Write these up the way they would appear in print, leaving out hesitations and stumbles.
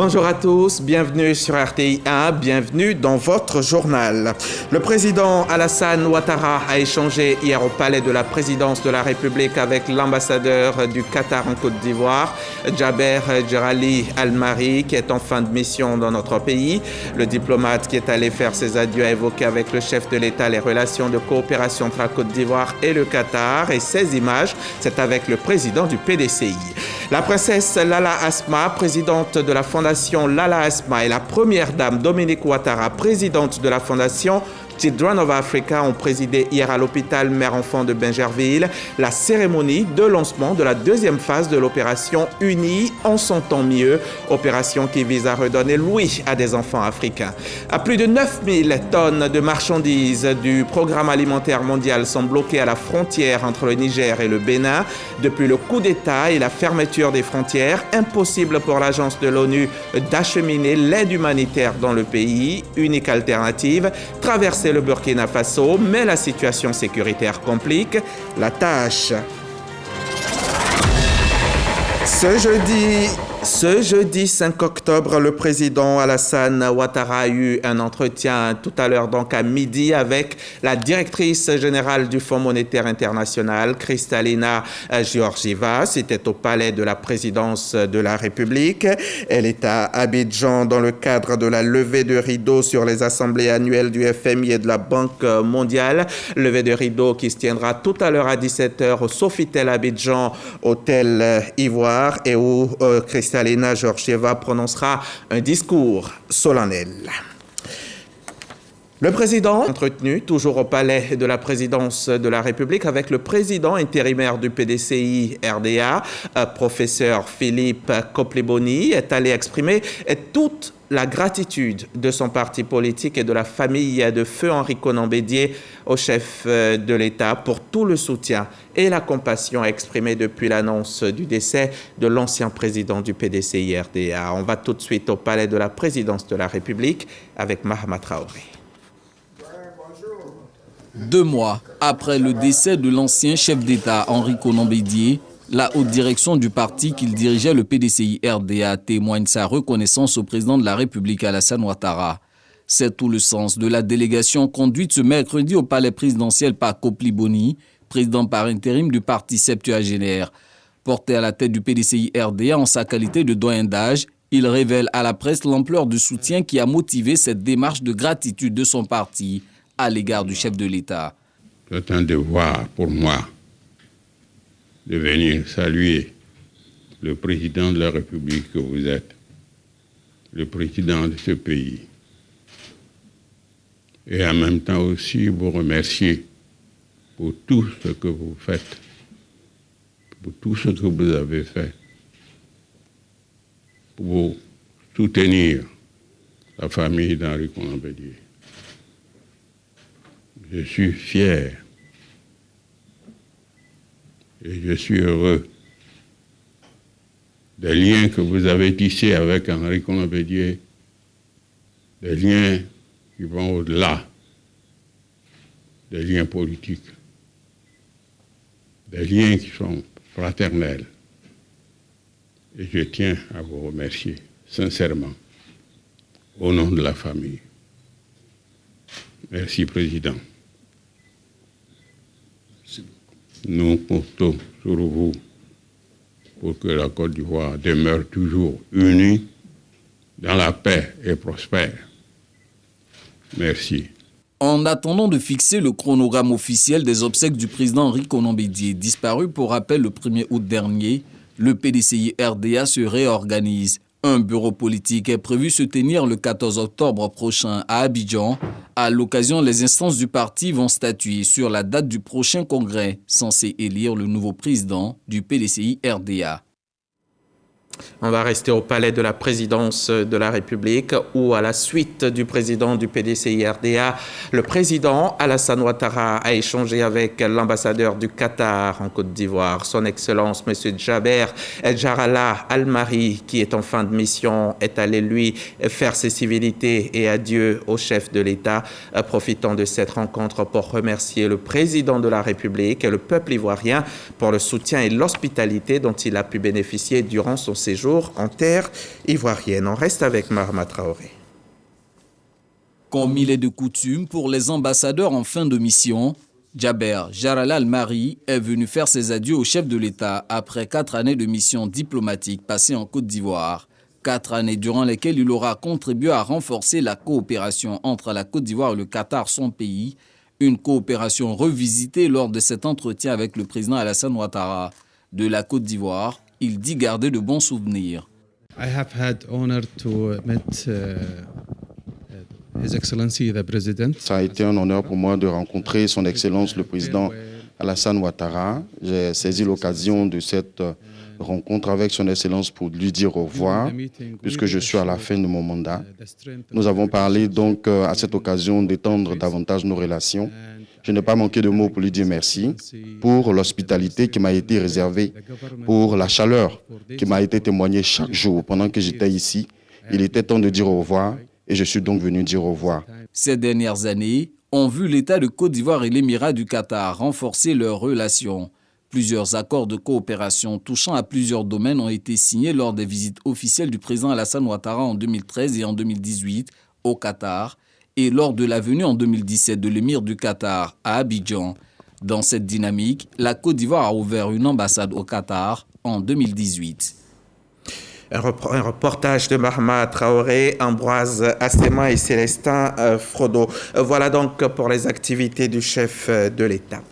Bonjour à tous, bienvenue sur RTI 1, bienvenue dans votre journal. Le président Alassane Ouattara a échangé hier au palais de la présidence de la République avec l'ambassadeur du Qatar en Côte d'Ivoire, Jaber Djerali Almari, qui est en fin de mission dans notre pays. Le diplomate qui est allé faire ses adieux a évoqué avec le chef de l'État les relations de coopération entre la Côte d'Ivoire et le Qatar. Et ces images, c'est avec le président du PDCI. La princesse Lala Asma, présidente de la fondation Lala Asma, et la première dame Dominique Ouattara, présidente de la fondation Children of Africa, ont présidé hier à l'hôpital Mère-Enfant de Bingerville la cérémonie de lancement de la deuxième phase de l'opération Unis en s'entend mieux, opération qui vise à redonner l'ouïe à des enfants africains. À plus de 9000 tonnes de marchandises du programme alimentaire mondial sont bloquées à la frontière entre le Niger et le Bénin. Depuis le coup d'État et la fermeture des frontières, impossible pour l'agence de l'ONU d'acheminer l'aide humanitaire dans le pays. Unique alternative, traverser le Burkina Faso, mais la situation sécuritaire complique la tâche. Ce jeudi 5 octobre, le président Alassane Ouattara a eu un entretien tout à l'heure, donc à midi, avec la directrice générale du Fonds monétaire international, Kristalina Georgieva. C'était au palais de la présidence de la République. Elle est à Abidjan dans le cadre de la levée de rideau sur les assemblées annuelles du FMI et de la Banque mondiale. Levée de rideau qui se tiendra tout à l'heure à 17h au Sofitel Abidjan, hôtel Ivoire, et où Kristalina Georgieva prononcera un discours solennel. Le président entretenu toujours au palais de la présidence de la République avec le président intérimaire du PDCI RDA, professeur Philippe Kopliboni, est allé exprimer toute la gratitude de son parti politique et de la famille de feu Henri Konan Bédié au chef de l'État pour tout le soutien et la compassion exprimée depuis l'annonce du décès de l'ancien président du PDCI RDA. On va tout de suite au palais de la présidence de la République avec Mahama Traoré. 2 mois après le décès de l'ancien chef d'État Henri Konan Bédié, la haute direction du parti qu'il dirigeait, le PDCI RDA, témoigne sa reconnaissance au président de la République Alassane Ouattara. C'est tout le sens de la délégation conduite ce mercredi au palais présidentiel par Kopliboni, président par intérim du parti septuagénaire. Porté à la tête du PDCI RDA en sa qualité de doyen d'âge, il révèle à la presse l'ampleur du soutien qui a motivé cette démarche de gratitude de son parti à l'égard du chef de l'État. C'est un devoir pour moi de venir saluer le président de la République que vous êtes, le président de ce pays, et en même temps aussi vous remercier pour tout ce que vous faites, pour tout ce que vous avez fait, pour soutenir la famille d'Henri Konan Bédié. Je suis fier et je suis heureux des liens que vous avez tissés avec Henri Konan Bédié, des liens qui vont au-delà des liens politiques, des liens qui sont fraternels. Et je tiens à vous remercier sincèrement au nom de la famille. Merci, Président. Nous comptons sur vous pour que la Côte d'Ivoire demeure toujours unie dans la paix et prospère. Merci. En attendant de fixer le chronogramme officiel des obsèques du président Henri Konan Bédié, disparu pour rappel le 1er août dernier, le PDCI RDA se réorganise. Un bureau politique est prévu se tenir le 14 octobre prochain à Abidjan. À l'occasion, les instances du parti vont statuer sur la date du prochain congrès, censé élire le nouveau président du PDCI RDA. On va rester au palais de la présidence de la République où, à la suite du président du PDCI RDA, le président Alassane Ouattara a échangé avec l'ambassadeur du Qatar en Côte d'Ivoire, son Excellence M. Jaber Djerali Almari, qui est en fin de mission, est allé lui faire ses civilités et adieu au chef de l'État, profitant de cette rencontre pour remercier le président de la République et le peuple ivoirien pour le soutien et l'hospitalité dont il a pu bénéficier durant son séjour en terre ivoirienne. On reste avec Mahama Traoré. Comme il est de coutume pour les ambassadeurs en fin de mission, Djaber Jarala Al-Mari est venu faire ses adieux au chef de l'État après 4 années de mission diplomatique passées en Côte d'Ivoire. 4 années durant lesquelles il aura contribué à renforcer la coopération entre la Côte d'Ivoire et le Qatar, son pays. Une coopération revisitée lors de cet entretien avec le président Alassane Ouattara de la Côte d'Ivoire. Il dit garder de bons souvenirs. I have had honor to meet His Excellency the President. Ça a été un honneur pour moi de rencontrer Son Excellence le Président Alassane Ouattara. J'ai saisi l'occasion de cette rencontre avec Son Excellence pour lui dire au revoir, puisque je suis à la fin de mon mandat. Nous avons parlé donc à cette occasion d'étendre davantage nos relations. Je n'ai pas manqué de mots pour lui dire merci pour l'hospitalité qui m'a été réservée, pour la chaleur qui m'a été témoignée chaque jour pendant que j'étais ici. Il était temps de dire au revoir. Et je suis donc venu dire au revoir. Ces dernières années ont vu l'État de Côte d'Ivoire et l'Émirat du Qatar renforcer leurs relations. Plusieurs accords de coopération touchant à plusieurs domaines ont été signés lors des visites officielles du président Alassane Ouattara en 2013 et en 2018 au Qatar et lors de la venue en 2017 de l'émir du Qatar à Abidjan. Dans cette dynamique, la Côte d'Ivoire a ouvert une ambassade au Qatar en 2018. Un reportage de Mahama Traoré, Ambroise Assema et Célestin Frodo. Voilà donc pour les activités du chef de l'État.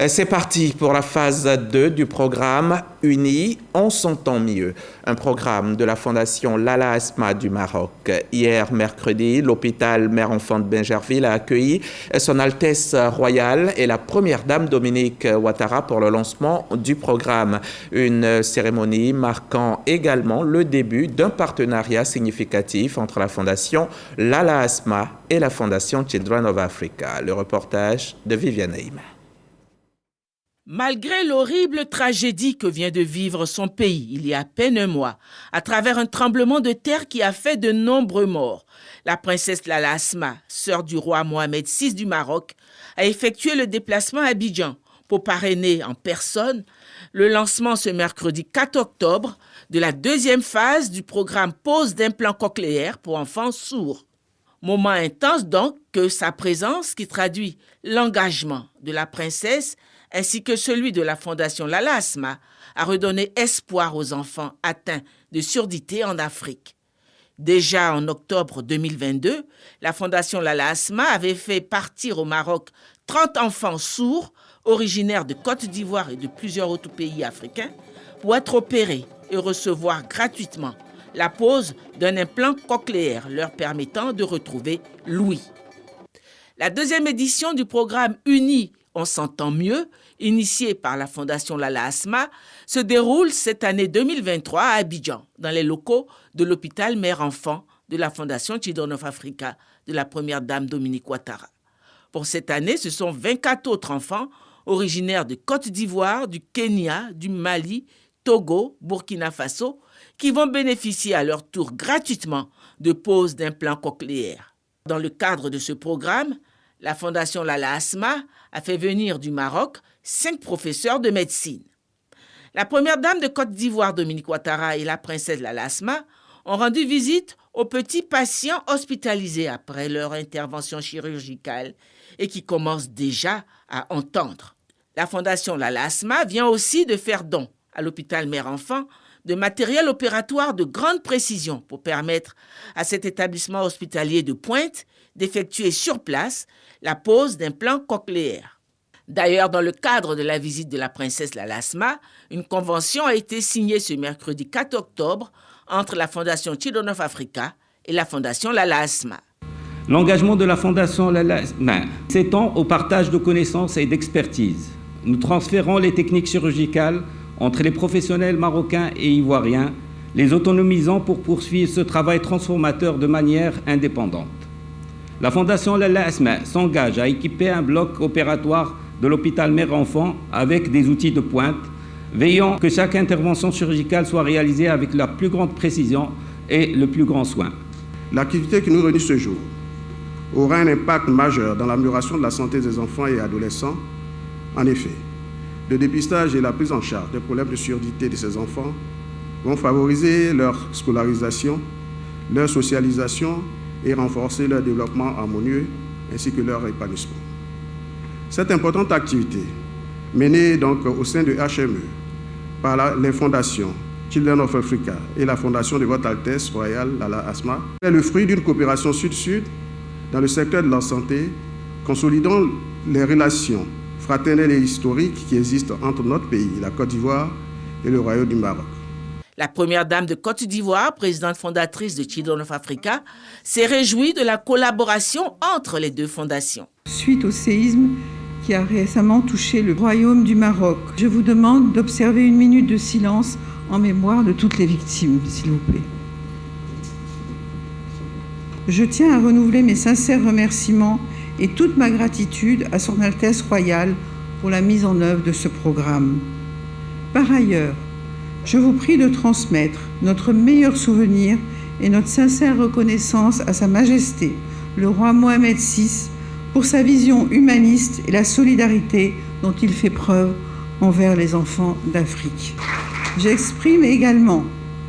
C'est parti pour la phase 2 du programme Unis, on s'entend mieux. Un programme de la Fondation Lala Asma du Maroc. Hier, mercredi, l'hôpital Mère-Enfant de Bingerville a accueilli Son Altesse Royale et la première dame Dominique Ouattara pour le lancement du programme. Une cérémonie marquant également le début d'un partenariat significatif entre la Fondation Lala Asma et la Fondation Children of Africa. Le reportage de Viviane Naïma. Malgré l'horrible tragédie que vient de vivre son pays il y a à peine un mois, à travers un tremblement de terre qui a fait de nombreux morts, la princesse Lala Asma, sœur du roi Mohamed VI du Maroc, a effectué le déplacement à Abidjan pour parrainer en personne le lancement ce mercredi 4 octobre de la deuxième phase du programme Pose d'implants cochléaires pour enfants sourds. Moment intense donc que sa présence qui traduit l'engagement de la princesse ainsi que celui de la Fondation Lala Asma, a redonné espoir aux enfants atteints de surdité en Afrique. Déjà en octobre 2022, la Fondation Lala Asma avait fait partir au Maroc 30 enfants sourds, originaires de Côte d'Ivoire et de plusieurs autres pays africains, pour être opérés et recevoir gratuitement la pose d'un implant cochléaire leur permettant de retrouver l'ouïe. La deuxième édition du programme Unis, on s'entend mieux, initié par la Fondation Lala Asma, se déroule cette année 2023 à Abidjan, dans les locaux de l'hôpital Mère-Enfant de la Fondation Children of Africa de la première dame Dominique Ouattara. Pour cette année, ce sont 24 autres enfants originaires de Côte d'Ivoire, du Kenya, du Mali, Togo, Burkina Faso, qui vont bénéficier à leur tour gratuitement de poses d'implants cochléaires. Dans le cadre de ce programme, la Fondation Lala Asma a fait venir du Maroc 5 professeurs de médecine. La première dame de Côte d'Ivoire, Dominique Ouattara, et la princesse Lala Asma ont rendu visite aux petits patients hospitalisés après leur intervention chirurgicale et qui commencent déjà à entendre. La Fondation Lala Asma vient aussi de faire don à l'hôpital Mère-Enfant de matériel opératoire de grande précision pour permettre à cet établissement hospitalier de pointe d'effectuer sur place la pose d'implants cochléaires. D'ailleurs, dans le cadre de la visite de la princesse Lala Asma, une convention a été signée ce mercredi 4 octobre entre la Fondation Children of Africa et la Fondation Lala Asma. L'engagement de la Fondation Lala Asma s'étend au partage de connaissances et d'expertise. Nous transférons les techniques chirurgicales entre les professionnels marocains et ivoiriens, les autonomisant pour poursuivre ce travail transformateur de manière indépendante. La Fondation Lala Asma s'engage à équiper un bloc opératoire de l'hôpital Mère-Enfant avec des outils de pointe, veillant que chaque intervention chirurgicale soit réalisée avec la plus grande précision et le plus grand soin. L'activité qui nous réunit ce jour aura un impact majeur dans l'amélioration de la santé des enfants et adolescents. En effet, le dépistage et la prise en charge des problèmes de surdité de ces enfants vont favoriser leur scolarisation, leur socialisation et renforcer leur développement harmonieux ainsi que leur épanouissement. Cette importante activité, menée donc au sein de HME par les fondations Children of Africa et la fondation de Votre Altesse Royale Lala Asma, est le fruit d'une coopération sud-sud dans le secteur de la santé, consolidant les relations fraternelles et historiques qui existent entre notre pays, la Côte d'Ivoire, et le Royaume du Maroc. La première dame de Côte d'Ivoire, présidente fondatrice de Children of Africa, s'est réjouie de la collaboration entre les deux fondations. Suite au séisme qui a récemment touché le Royaume du Maroc, je vous demande d'observer une minute de silence en mémoire de toutes les victimes, s'il vous plaît. Je tiens à renouveler mes sincères remerciements et toute ma gratitude à Son Altesse Royale pour la mise en œuvre de ce programme. Par ailleurs, je vous prie de transmettre notre meilleur souvenir et notre sincère reconnaissance à Sa Majesté, le roi Mohamed VI, pour sa vision humaniste et la solidarité dont il fait preuve envers les enfants d'Afrique. J'exprime également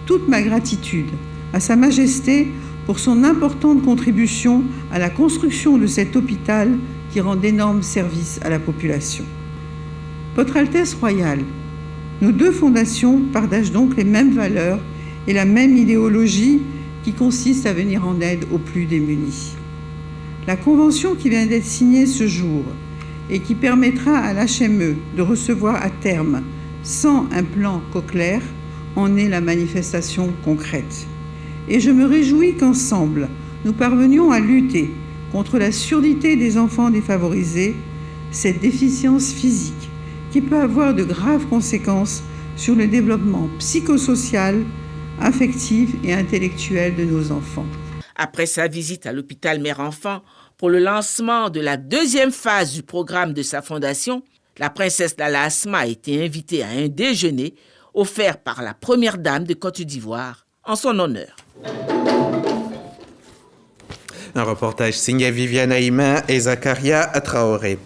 toute ma gratitude à Sa Majesté pour son importante contribution à la construction de cet hôpital qui rend d'énormes services à la population. Votre Altesse Royale, nos deux fondations partagent donc les mêmes valeurs et la même idéologie qui consiste à venir en aide aux plus démunis. La convention qui vient d'être signée ce jour et qui permettra à l'HME de recevoir à terme 100 implants cochléaires en est la manifestation concrète. Et je me réjouis qu'ensemble, nous parvenions à lutter contre la surdité des enfants défavorisés, cette déficience physique qui peut avoir de graves conséquences sur le développement psychosocial, affectif et intellectuel de nos enfants. Après sa visite à l'hôpital mère-enfant pour le lancement de la deuxième phase du programme de sa fondation, la princesse Lala Asma a été invitée à un déjeuner offert par la première dame de Côte d'Ivoire en son honneur. Un reportage signé Viviane Aïma et Zakaria Traoré.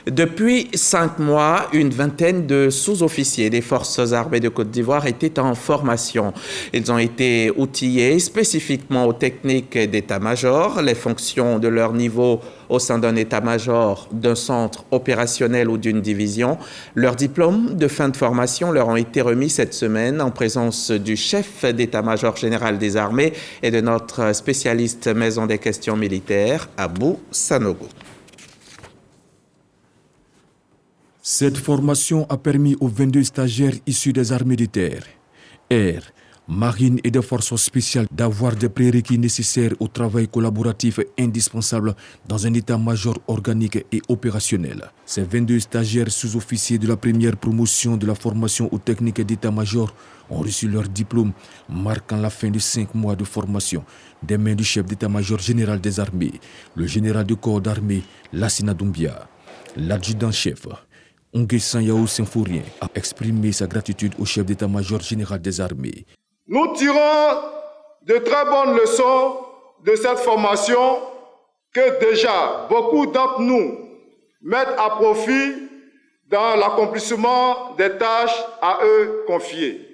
Depuis 5 mois, une vingtaine de sous-officiers des forces armées de Côte d'Ivoire étaient en formation. Ils ont été outillés spécifiquement aux techniques d'état-major, les fonctions de leur niveau au sein d'un état-major, d'un centre opérationnel ou d'une division. Leurs diplômes de fin de formation leur ont été remis cette semaine en présence du chef d'état-major général des armées et de notre spécialiste maison des questions militaires, Abou Sanogo. Cette formation a permis aux 22 stagiaires issus des armées de terre, air, marine et des forces spéciales d'avoir des prérequis nécessaires au travail collaboratif indispensable dans un état-major organique et opérationnel. Ces 22 stagiaires sous-officiers de la première promotion de la formation aux techniques d'état-major ont reçu leur diplôme, marquant la fin de 5 mois de formation des mains du chef d'état-major général des armées, le général de corps d'armée Lassina Doumbia. L'adjudant-chef Nguessan Yao Symphorien a exprimé sa gratitude au chef d'état-major général des armées. Nous tirons de très bonnes leçons de cette formation que déjà beaucoup d'entre nous mettent à profit dans l'accomplissement des tâches à eux confiées.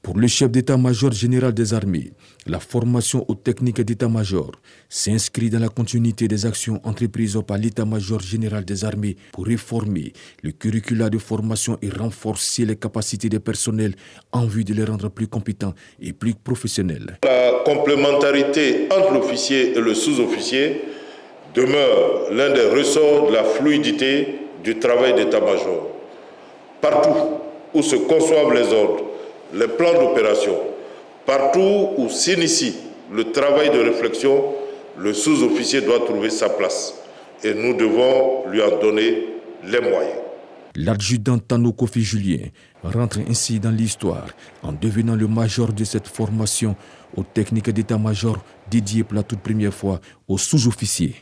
Pour le chef d'état-major général des armées, la formation aux techniques d'état-major s'inscrit dans la continuité des actions entreprises par l'état-major général des armées pour réformer le curricula de formation et renforcer les capacités des personnels en vue de les rendre plus compétents et plus professionnels. La complémentarité entre l'officier et le sous-officier demeure l'un des ressorts de la fluidité du travail d'état-major. Partout où se conçoivent les ordres, les plans d'opération, partout où s'initie le travail de réflexion, le sous-officier doit trouver sa place et nous devons lui en donner les moyens. L'adjudant Tano Kofi Julien rentre ainsi dans l'histoire en devenant le major de cette formation aux techniques d'état-major dédiée pour la toute première fois aux sous-officiers.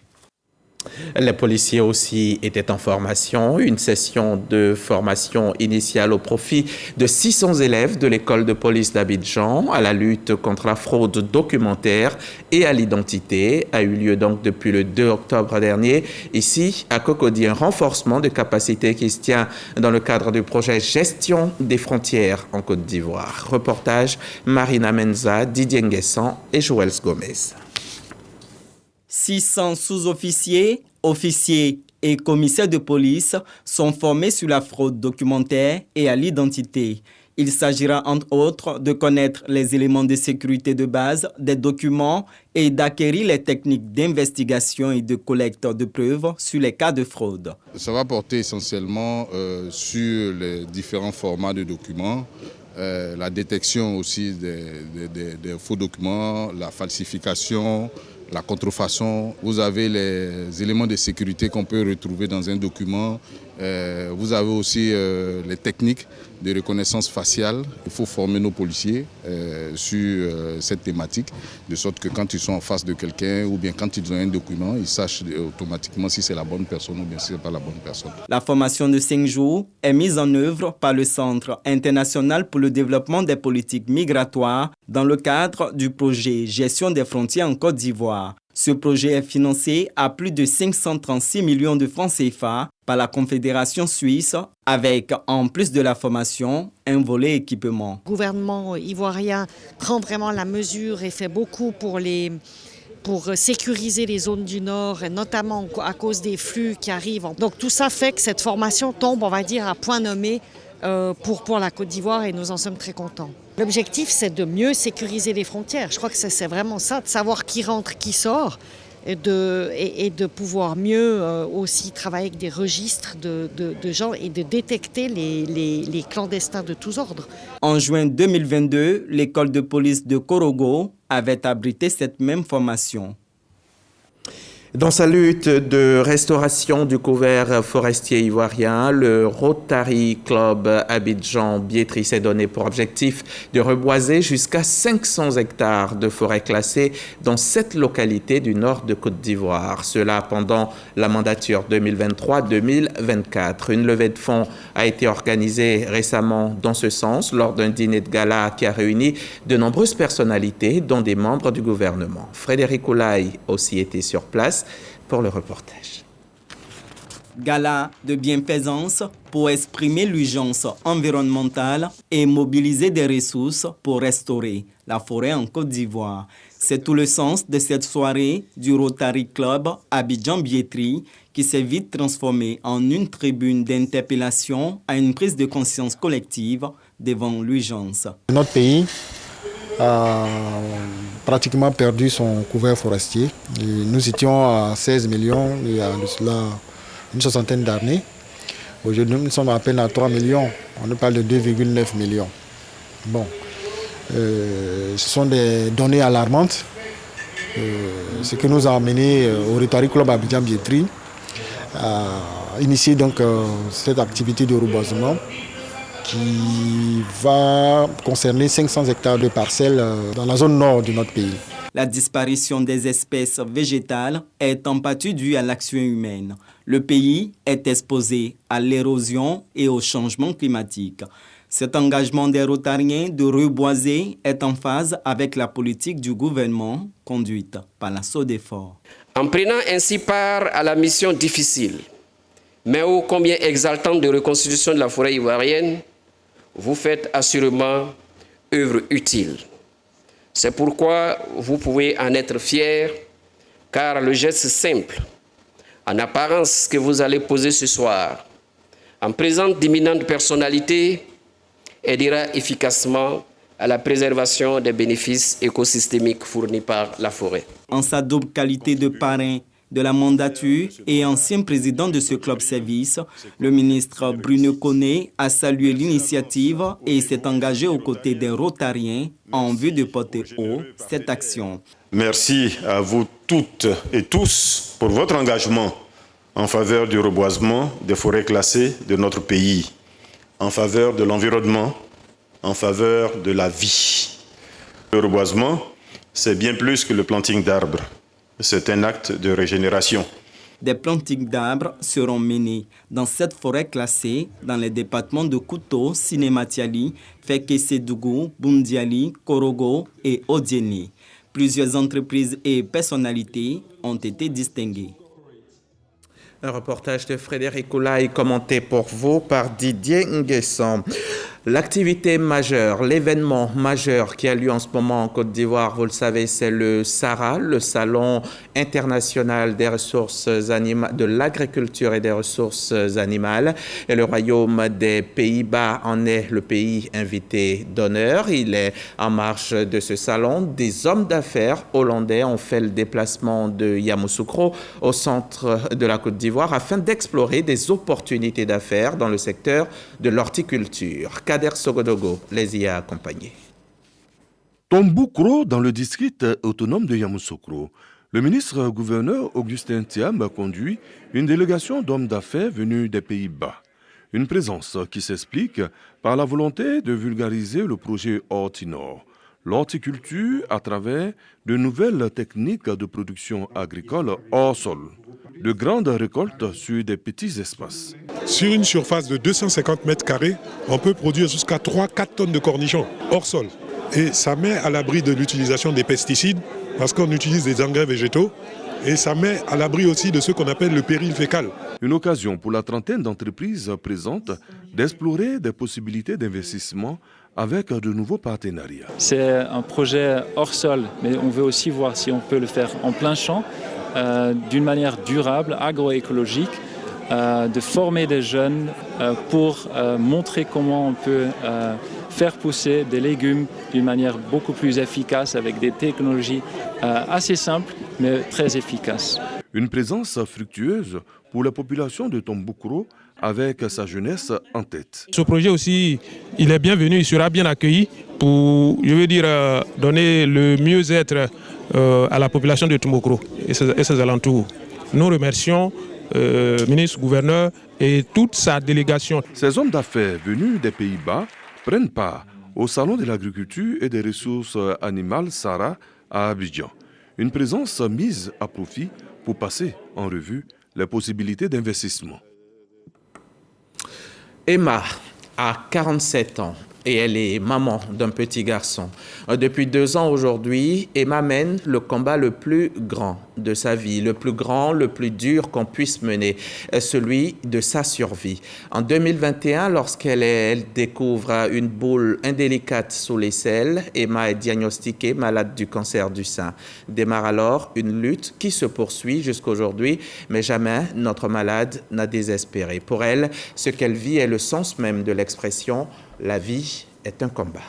Les policiers aussi étaient en formation, une session de formation initiale au profit de 600 élèves de l'école de police d'Abidjan à la lutte contre la fraude documentaire et à l'identité a eu lieu donc depuis le 2 octobre dernier ici à Cocody, un renforcement de capacité qui se tient dans le cadre du projet Gestion des frontières en Côte d'Ivoire. Reportage Marina Menza, Didier Nguessan et Joël Gomez. 600 sous-officiers, officiers et commissaires de police sont formés sur la fraude documentaire et à l'identité. Il s'agira entre autres de connaître les éléments de sécurité de base des documents et d'acquérir les techniques d'investigation et de collecte de preuves sur les cas de fraude. Ça va porter essentiellement sur les différents formats de documents, la détection aussi des faux documents, la falsification, la contrefaçon. Vous avez les éléments de sécurité qu'on peut retrouver dans un document. Vous avez aussi les techniques de reconnaissance faciale. Il faut former nos policiers sur cette thématique, de sorte que quand ils sont en face de quelqu'un ou bien quand ils ont un document, ils sachent automatiquement si c'est la bonne personne ou bien si ce n'est pas la bonne personne. La formation de 5 jours est mise en œuvre par le Centre international pour le développement des politiques migratoires dans le cadre du projet Gestion des frontières en Côte d'Ivoire. Ce projet est financé à plus de 536 millions de francs CFA par la Confédération suisse avec, en plus de la formation, un volet équipement. Le gouvernement ivoirien prend vraiment la mesure et fait beaucoup pour sécuriser les zones du Nord, et notamment à cause des flux qui arrivent. Donc tout ça fait que cette formation tombe, on va dire, à point nommé pour la Côte d'Ivoire et nous en sommes très contents. L'objectif, c'est de mieux sécuriser les frontières. Je crois que c'est vraiment ça, de savoir qui rentre, qui sort et de pouvoir mieux aussi travailler avec des registres de gens et de détecter les clandestins de tous ordres. En juin 2022, l'école de police de Korogo avait abrité cette même formation. Dans sa lutte de restauration du couvert forestier ivoirien, le Rotary Club Abidjan-Biétry s'est donné pour objectif de reboiser jusqu'à 500 hectares de forêts classées dans 7 localités du nord de Côte d'Ivoire. Cela pendant la mandature 2023-2024. Une levée de fonds a été organisée récemment dans ce sens lors d'un dîner de gala qui a réuni de nombreuses personnalités, dont des membres du gouvernement. Frédéric Oulaï aussi était sur place pour le reportage. Gala de bienfaisance pour exprimer l'urgence environnementale et mobiliser des ressources pour restaurer la forêt en Côte d'Ivoire. C'est tout le sens de cette soirée du Rotary Club Abidjan-Biétry qui s'est vite transformée en une tribune d'interpellation à une prise de conscience collective devant l'urgence. Notre pays a pratiquement perdu son couvert forestier. Et nous étions à 16 millions il y a de cela une soixantaine d'années. Aujourd'hui, nous sommes à peine à 3 millions. On nous parle de 2,9 millions. Bon, ce sont des données alarmantes. Ce qui nous a amené au Rotary Club Abidjan-Biétry à initier donc cette activité de reboisement qui va concerner 500 hectares de parcelles dans la zone nord de notre pays. La disparition des espèces végétales est en partie due à l'action humaine. Le pays est exposé à l'érosion et au changement climatique. Cet engagement des Rotariens de reboiser est en phase avec la politique du gouvernement conduite par la SODEFOR. En prenant ainsi part à la mission difficile, mais ô combien exaltante de reconstitution de la forêt ivoirienne, vous faites assurément œuvre utile. C'est pourquoi vous pouvez en être fiers, car le geste simple, en apparence que vous allez poser ce soir, en présence d'imminentes personnalités, aidera efficacement à la préservation des bénéfices écosystémiques fournis par la forêt. En sa double qualité de parrain de la mandature et ancien président de ce club service, le ministre Bruno Koné a salué l'initiative et s'est engagé aux côtés des Rotariens en vue de porter haut cette action. Merci à vous toutes et tous pour votre engagement en faveur du reboisement des forêts classées de notre pays, en faveur de l'environnement, en faveur de la vie. Le reboisement, c'est bien plus que le planting d'arbres. C'est un acte de régénération. Des plantings d'arbres seront menées dans cette forêt classée dans les départements de Kuto, Sinematiali, Feke-Sédougou, Bundiali, Korogo et Odieni. Plusieurs entreprises et personnalités ont été distinguées. Un reportage de Frédéric Oulaye commenté pour vous par Didier Nguesson. L'activité majeure, l'événement majeur qui a lieu en ce moment en Côte d'Ivoire, vous le savez, c'est le SARA, le Salon international des ressources animales, de l'agriculture et des ressources animales. Et le Royaume des Pays-Bas en est le pays invité d'honneur. Il est en marge de ce salon. Des hommes d'affaires hollandais ont fait le déplacement de Yamoussoukro au centre de la Côte d'Ivoire afin d'explorer des opportunités d'affaires dans le secteur de l'horticulture. Kader Sogodogo les y a accompagnés. Tomboukro, dans le district autonome de Yamoussoukro, le ministre-gouverneur Augustin Thiam a conduit une délégation d'hommes d'affaires venus des Pays-Bas. Une présence qui s'explique par la volonté de vulgariser le projet Hortinor, l'horticulture à travers de nouvelles techniques de production agricole hors sol, de grandes récoltes sur des petits espaces. Sur une surface de 250 mètres carrés, on peut produire jusqu'à 3-4 tonnes de cornichons hors sol. Et ça met à l'abri de l'utilisation des pesticides, parce qu'on utilise des engrais végétaux, et ça met à l'abri aussi de ce qu'on appelle le péril fécal. Une occasion pour la trentaine d'entreprises présentes d'explorer des possibilités d'investissement avec de nouveaux partenariats. C'est un projet hors sol, mais on veut aussi voir si on peut le faire en plein champ, d'une manière durable, agroécologique, de former des jeunes pour montrer comment on peut faire pousser des légumes d'une manière beaucoup plus efficace avec des technologies assez simples mais très efficaces. Une présence fructueuse pour la population de Tomboukro avec sa jeunesse en tête. Ce projet aussi, il est bienvenu, il sera bien accueilli pour, donner le mieux-être à la population de Tomboukro et ses alentours. Nous remercions le ministre, gouverneur et toute sa délégation. Ces hommes d'affaires venus des Pays-Bas prennent part au Salon de l'agriculture et des ressources animales SARA à Abidjan. Une présence mise à profit pour passer en revue les possibilités d'investissement. Emma a 47 ans et elle est maman d'un petit garçon. Depuis 2 ans aujourd'hui, Emma mène le combat le plus grand de sa vie, le plus grand, le plus dur qu'on puisse mener, celui de sa survie. En 2021, lorsqu'elle découvre une boule indélicate sous l'aisselle, Emma est diagnostiquée malade du cancer du sein. Démarre alors une lutte qui se poursuit jusqu'aujourd'hui, mais jamais notre malade n'a désespéré. Pour elle, ce qu'elle vit est le sens même de l'expression « la vie est un combat ».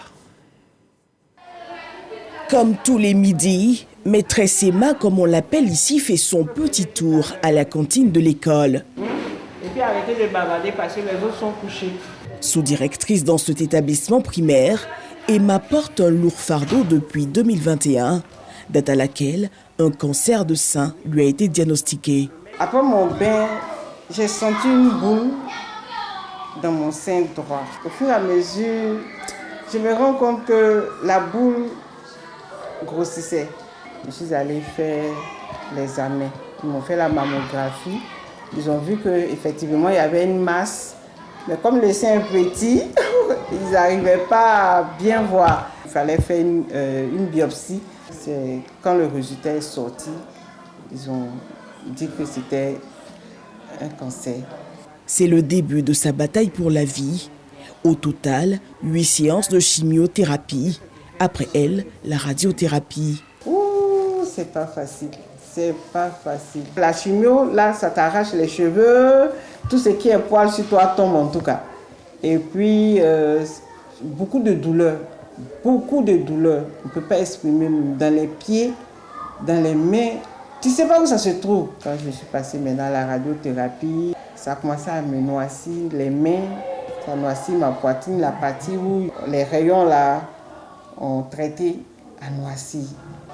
Comme tous les midis, maîtresse Emma, comme on l'appelle ici, fait son petit tour à la cantine de l'école. Et puis arrêtez de bavarder parce que les autres sont couchés. Sous-directrice dans cet établissement primaire, Emma porte un lourd fardeau depuis 2021, date à laquelle un cancer de sein lui a été diagnostiqué. Après mon bain, j'ai senti une boule dans mon sein droit. Au fur et à mesure, je me rends compte que la boule grossissait. Je suis allée faire l'examen. Ils m'ont fait la mammographie. Ils ont vu qu'effectivement, il y avait une masse. Mais comme le sein est petit, ils n'arrivaient pas à bien voir. Il fallait faire une biopsie. C'est quand le résultat est sorti, ils ont dit que c'était un cancer. C'est le début de sa bataille pour la vie. Au total, 8 séances de chimiothérapie. Après elle, la radiothérapie. Ouh, c'est pas facile. C'est pas facile. La chimio, là, ça t'arrache les cheveux. Tout ce qui est poil sur toi tombe en tout cas. Et puis, beaucoup de douleurs. Beaucoup de douleurs. On ne peut pas exprimer dans les pieds, dans les mains. Tu ne sais pas où ça se trouve. Quand je suis passée maintenant à la radiothérapie, ça a commencé à me noircir les mains. Ça a noirci ma poitrine, la partie où les rayons là ont traité à noircir.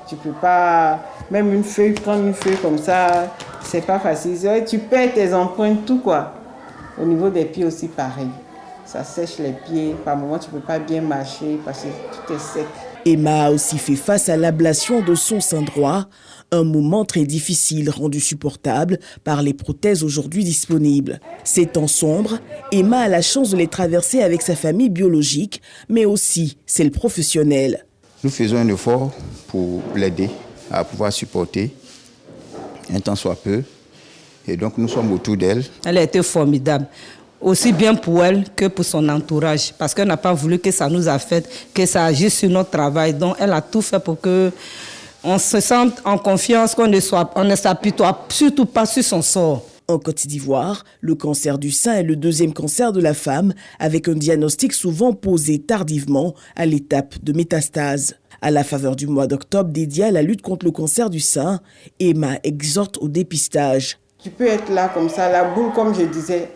Tu peux pas, même une feuille, prendre une feuille comme ça, c'est pas facile. Tu perds tes empreintes, tout quoi. Au niveau des pieds aussi pareil. Ça sèche les pieds. Par moments, tu peux pas bien marcher parce que tout est sec. Emma a aussi fait face à l'ablation de son sein droit, Un moment très difficile rendu supportable par les prothèses aujourd'hui disponibles. Ces temps sombres, Emma a la chance de les traverser avec sa famille biologique, mais aussi celle professionnelle. Nous faisons un effort pour l'aider à pouvoir supporter un temps soit peu. Et donc nous sommes autour d'elle. Elle a été formidable, aussi bien pour elle que pour son entourage, parce qu'elle n'a pas voulu que ça nous affecte, que ça agisse sur notre travail. Donc elle a tout fait pour que on se sente en confiance, on ne s'appuie surtout pas sur son sort. En Côte d'Ivoire, le cancer du sein est le deuxième cancer de la femme, avec un diagnostic souvent posé tardivement à l'étape de métastase. À la faveur du mois d'octobre dédié à la lutte contre le cancer du sein, Emma exhorte au dépistage. Tu peux être là comme ça, la boule, comme je disais,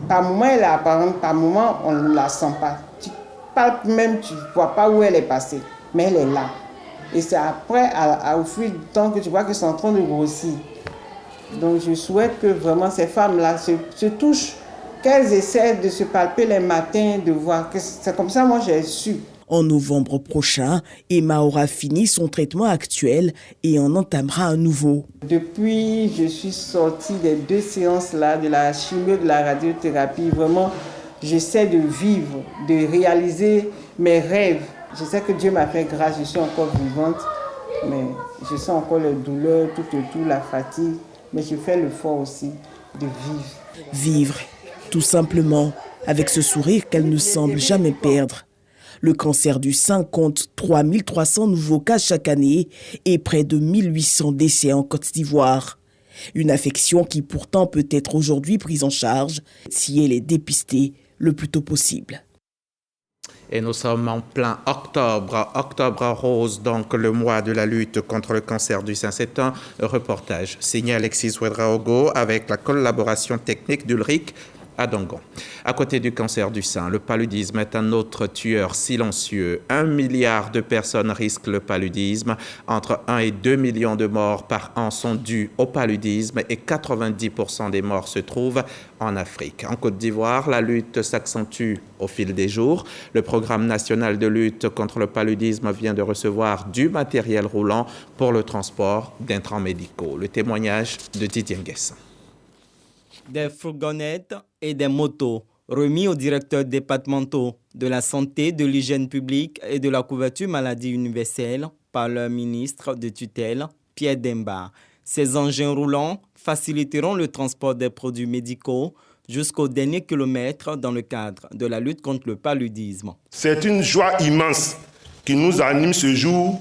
par moment elle est apparente, par moment on ne la sent pas. Tu palpes même, tu ne vois pas où elle est passée, mais elle est là. Et c'est après, au fil du temps, que tu vois que c'est en train de grossir. Donc je souhaite que vraiment ces femmes-là se touchent, qu'elles essaient de se palper les matins, de voir que c'est comme ça, moi j'ai su. En novembre prochain, Emma aura fini son traitement actuel et en entamera un nouveau. Depuis, je suis sortie des 2 séances-là, de la chimio, de la radiothérapie. Vraiment, j'essaie de vivre, de réaliser mes rêves. Je sais que Dieu m'a fait grâce, je suis encore vivante, mais je sens encore les douleurs, tout, la fatigue. Mais je fais l'effort aussi de vivre. Vivre, tout simplement, avec ce sourire qu'elle ne semble jamais perdre. Le cancer du sein compte 3300 nouveaux cas chaque année et près de 1800 décès en Côte d'Ivoire. Une affection qui pourtant peut être aujourd'hui prise en charge si elle est dépistée le plus tôt possible. Et nous sommes en plein octobre rose, donc le mois de la lutte contre le cancer du sein. C'est un reportage signé Alexis Ouedraogo avec la collaboration technique d'Ulrich Adongon. À côté du cancer du sein, le paludisme est un autre tueur silencieux. 1 milliard de personnes risquent le paludisme. Entre 1 et 2 millions de morts par an sont dus au paludisme et 90% des morts se trouvent en Afrique. En Côte d'Ivoire, la lutte s'accentue au fil des jours. Le programme national de lutte contre le paludisme vient de recevoir du matériel roulant pour le transport d'intrants médicaux. Le témoignage de Didier Nguessan. Des fourgonnettes et des motos remis aux directeurs départementaux de la santé, de l'hygiène publique et de la couverture maladie universelle par leur ministre de tutelle, Pierre Demba. Ces engins roulants faciliteront le transport des produits médicaux jusqu'au dernier kilomètre dans le cadre de la lutte contre le paludisme. C'est une joie immense qui nous anime ce jour,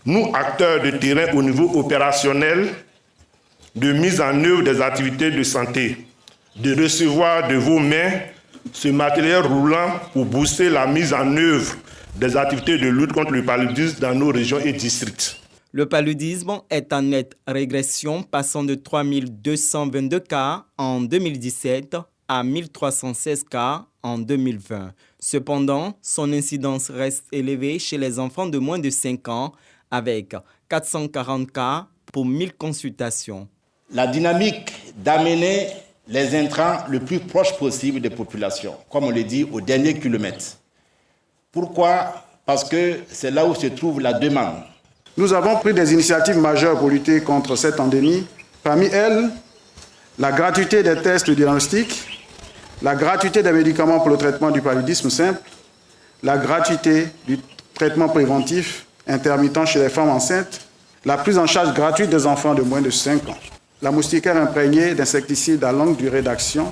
nous acteurs de terrain au niveau opérationnel, de mise en œuvre des activités de santé, de recevoir de vos mains ce matériel roulant pour booster la mise en œuvre des activités de lutte contre le paludisme dans nos régions et districts. Le paludisme est en nette régression, passant de 3222 cas en 2017 à 1316 cas en 2020. Cependant, son incidence reste élevée chez les enfants de moins de 5 ans, avec 440 cas pour 1000 consultations. La dynamique d'amener les intrants le plus proche possible des populations, comme on le dit, au dernier kilomètre. Pourquoi? Parce que c'est là où se trouve la demande. Nous avons pris des initiatives majeures pour lutter contre cette endémie. Parmi elles, la gratuité des tests de diagnostic, la gratuité des médicaments pour le traitement du paludisme simple, la gratuité du traitement préventif intermittent chez les femmes enceintes, la prise en charge gratuite des enfants de moins de 5 ans, la moustiquaire imprégnée d'insecticides à longue durée d'action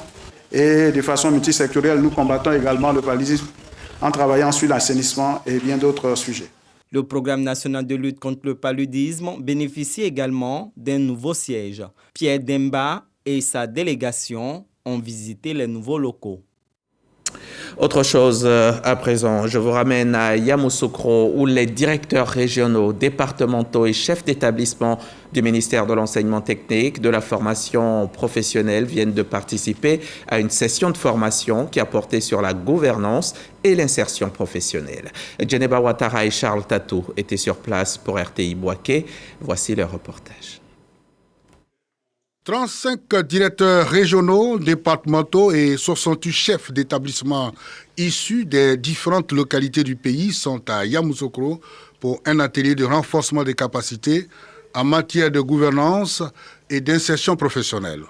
et de façon multisectorielle, nous combattons également le paludisme en travaillant sur l'assainissement et bien d'autres sujets. Le programme national de lutte contre le paludisme bénéficie également d'un nouveau siège. Pierre Demba et sa délégation ont visité les nouveaux locaux. Autre chose à présent, je vous ramène à Yamoussoukro où les directeurs régionaux, départementaux et chefs d'établissement du ministère de l'enseignement technique, de la formation professionnelle viennent de participer à une session de formation qui a porté sur la gouvernance et l'insertion professionnelle. Djeneba Ouattara et Charles Tatou étaient sur place pour RTI Bouaké. Voici leur reportage. 35 directeurs régionaux, départementaux et 68 chefs d'établissement issus des différentes localités du pays sont à Yamoussoukro pour un atelier de renforcement des capacités en matière de gouvernance et d'insertion professionnelle.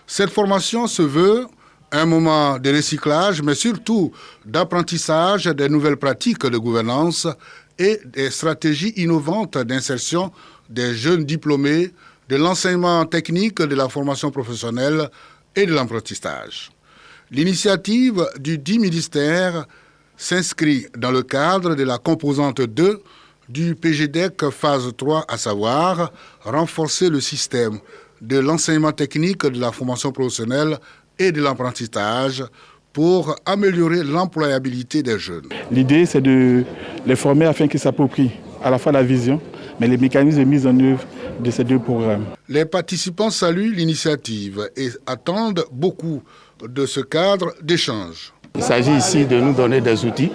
Cette formation se veut un moment de recyclage, mais surtout d'apprentissage des nouvelles pratiques de gouvernance et des stratégies innovantes d'insertion des jeunes diplômés de l'enseignement technique, de la formation professionnelle et de l'apprentissage. L'initiative du dit ministère s'inscrit dans le cadre de la composante 2 du PGDEC phase 3, à savoir renforcer le système de l'enseignement technique, de la formation professionnelle et de l'apprentissage pour améliorer l'employabilité des jeunes. L'idée, c'est de les former afin qu'ils s'approprient à la fois la vision, mais les mécanismes de mise en œuvre de ces deux programmes. Les participants saluent l'initiative et attendent beaucoup de ce cadre d'échange. Il s'agit ici de nous donner des outils,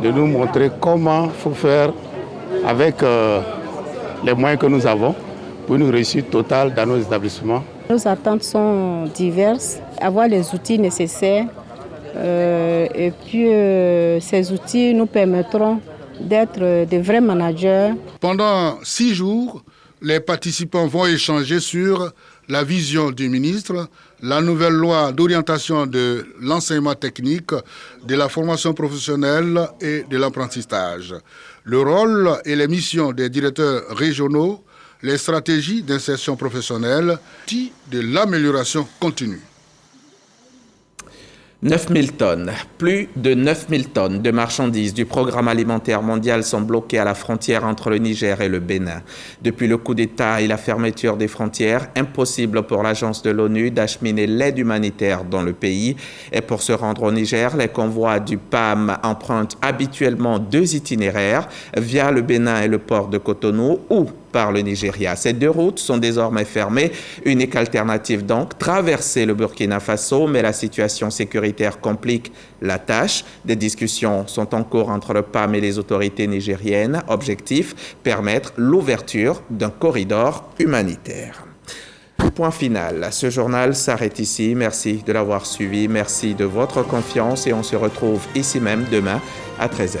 de nous montrer comment il faut faire avec les moyens que nous avons pour une réussite totale dans nos établissements. Nos attentes sont diverses, avoir les outils nécessaires et puis ces outils nous permettront d'être de vrais managers. Pendant 6 jours, les participants vont échanger sur la vision du ministre, la nouvelle loi d'orientation de l'enseignement technique, de la formation professionnelle et de l'apprentissage, le rôle et les missions des directeurs régionaux, les stratégies d'insertion professionnelle, de l'amélioration continue. 9000 tonnes, plus de 9000 tonnes de marchandises du programme alimentaire mondial sont bloquées à la frontière entre le Niger et le Bénin. Depuis le coup d'État et la fermeture des frontières, impossible pour l'agence de l'ONU d'acheminer l'aide humanitaire dans le pays. Et pour se rendre au Niger, les convois du PAM empruntent habituellement 2 itinéraires via le Bénin et le port de Cotonou ou par le Nigeria. Ces 2 routes sont désormais fermées. Unique alternative donc, traverser le Burkina Faso, mais la situation sécuritaire complique la tâche. Des discussions sont en cours entre le PAM et les autorités nigériennes. Objectif, permettre l'ouverture d'un corridor humanitaire. Point final. Ce journal s'arrête ici. Merci de l'avoir suivi. Merci de votre confiance et on se retrouve ici même demain à 13h.